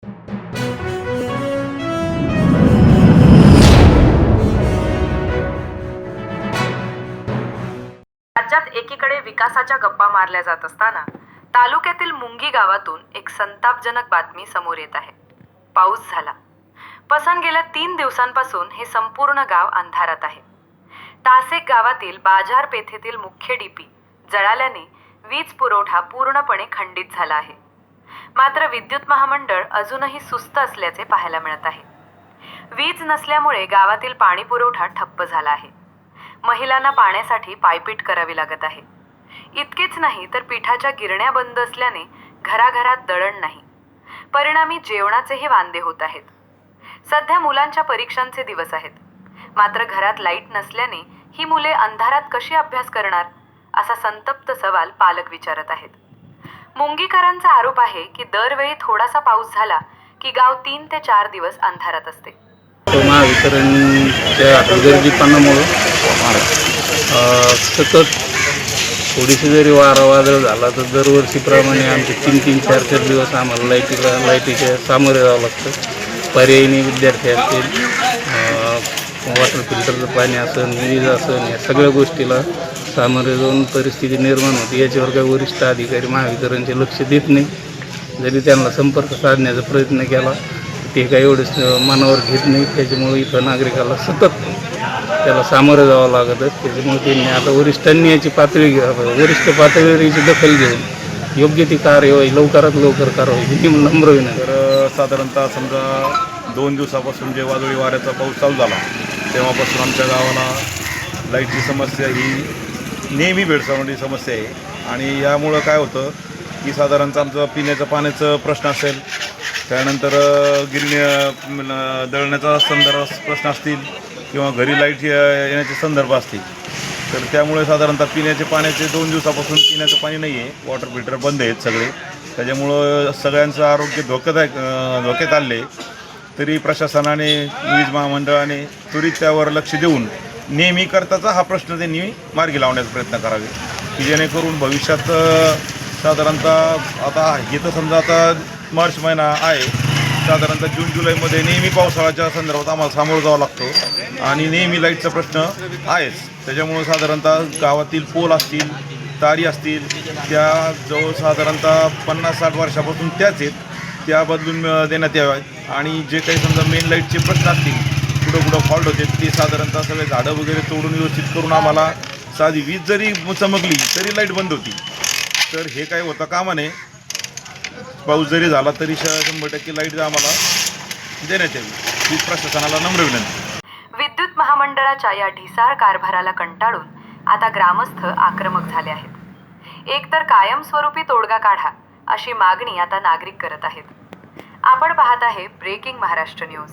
राज्यात एकीकडे विकासाच्या गप्पा मारल्या जात असताना तालुक्यातील मुंगी गावातून एक संतापजनक बातमी समोर येत आहे. पाऊस झाला. पण गेल्या 3 दिवसांपासून हे संपूर्ण गाव अंधारात आहे. तासेक गावातील बाजारपेठेतील मुख्य डीपी जळाल्याने वीज पुरवठा पूर्णपणे खंडित झाला आहे. मात्र विद्युत महामंडळ अजूनही सुस्त असल्याचे पाहायला मिळत आहे. वीज नसल्यामुळे गावातील पाणी पुरवठा ठप्प झाला आहे. महिलांना पाण्यासाठी पायपीट करावी लागत आहे. इतकेच नाही तर पिठाच्या गिरण्या बंद असल्याने घराघरात दळण नाही. परिणामी जेवणाचेही वांदे होत आहेत. सध्या मुलांच्या परीक्षांचे दिवस आहेत. मात्र घरात लाईट नसल्याने ही मुले अंधारात कशी अभ्यास करणार, असा संतप्त सवाल पालक विचारत आहेत. मुंगीकरांचा आरोप आहे की दरवेळी थोडासा पाऊस झाला की गाव 3 ते 4 दिवस अंधारात असते. महावितरणच्या हलगर्जीपणामुळं सतत थोडीशी जरी वारा वादळ झाला तर दरवर्षीप्रमाणे आमचे 3-3, 4-4 दिवस आम्हाला लाईटीच्या सामोरे जावं लागतं. पर्यायी विद्यार्थी असतील, वॉटर फिल्टरचं पाणी असेल, वीज असेल, या सगळ्या गोष्टीला सामोरे जाऊन परिस्थिती निर्माण होती. याच्यावर काही वरिष्ठ अधिकारी महावितरणचे लक्ष देत नाही. जरी त्यांना संपर्क साधण्याचा प्रयत्न केला ते काही एवढं मनावर घेत नाही. त्याच्यामुळे इथं नागरिकाला सतत त्याला सामोरं जावं लागतं. त्याच्यामुळे त्यांनी आता वरिष्ठांनी याची वरिष्ठ पातळीवर याची दखल घेऊन योग्य ती कार्यवाही लवकरात लवकर करावी ही नम्र विनंती. तर साधारणतः समजा 2 दिवसापासून जे वादळी वाऱ्याचा पाऊस चालू झाला तेव्हापासून आमच्या गावाला लाईटची समस्या ही नेहमी भेडसावणारी समस्या आहे. आणि यामुळं काय होतं की साधारणतः आमचं पिण्याच्या पाण्याचं प्रश्न असेल, त्यानंतर गिरण्या दळण्याचा संदर्भ प्रश्न असतील किंवा घरी लाईट येण्याचे संदर्भ असतील, तर त्यामुळे साधारणतः पिण्याचे पाण्याचे 2 दिवसापासून पिण्याचं पाणी नाही आहे. वॉटर फिल्टर बंद आहेत सगळे. त्याच्यामुळं सगळ्यांचं आरोग्य धोक्यात आले. तरी प्रशासनाने, वीज महामंडळाने त्वरित त्यावर लक्ष देऊन नेहमी करताचा हा प्रश्न त्यांनी मार्गी लावण्याचा प्रयत्न करावे की जेणेकरून भविष्यात साधारणतः आता हे तर समजा आता मार्च महिना आहे, साधारणतः जून-जुलैमध्ये नेहमी पावसाळ्याच्या संदर्भात आम्हाला सामोरं जावं लागतो आणि नेहमी लाईटचा प्रश्न आहेच. त्याच्यामुळं साधारणतः गावातील पोल असतील, तारी असतील, त्या जवळ साधारणतः 50-60 वर्षापासून त्याच आहेत, त्या बदलून देण्यात याव्यात. आणि जे काही समजा मेन लाईटचे प्रश्न असतील, कुठं फॉल्ट होते, ते साधारणतः सगळे झाडं वगैरे तोडून व्यवस्थित करून आम्हाला साधी वीज जरी चमकली तरी लाईट बंद होती. तर हे काय होता कामा नये. पाऊस जरी झाला तरी 100% लाईट आम्हाला देण्यात यावी ही प्रशासनाला नम्र विनंती. विद्युत महामंडळाच्या या ढिसाळ कारभाराला कंटाळून आता ग्रामस्थ आक्रमक झाले आहेत. एकतर कायमस्वरूपी तोडगा काढा अशी मागणी आता नागरिक करत आहेत. आपण पाहत आहे ब्रेकिंग महाराष्ट्र न्यूज.